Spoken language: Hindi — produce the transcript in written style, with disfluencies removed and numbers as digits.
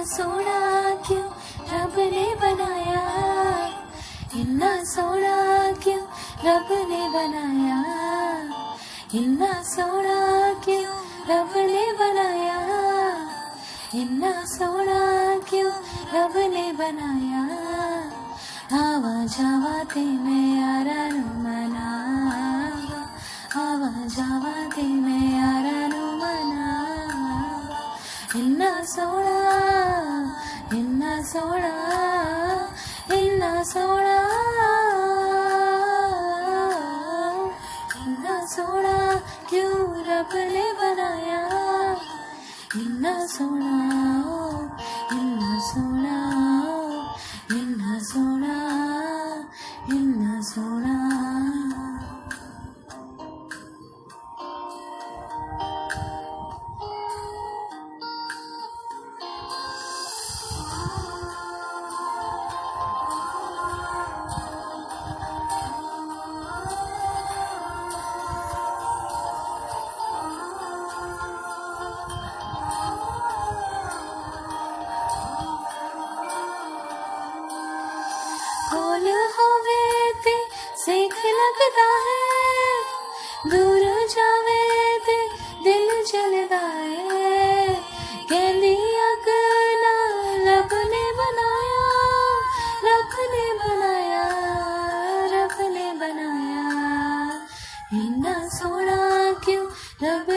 सोना क्यों रब ने बनाया, इन्ना सोना क्यों रब ने बनाया, इन्ना सोना क्यों रब ने बनाया, इन्ना सोना क्यों रब ने बनाया। आवा जावा ते मैं यारा नु मनावा, आवा जावा ते मैं यारा नु मनावा। इन्ना सोना, इन्ना सोना, इन्ना सोना, इन्ना सोना क्यों रब ने बनाया, इन्ना सोना, इन्ना सोना, इन्ना सोना, इन्ना सोना। कोल होवे ते सेक लगदा है, दूर जावे ते दिल जलदा है। कहंदी अग ना रब ने बनाया, रब ने बनाया, रब ने बनाया। इन्ना सोना क्यों रब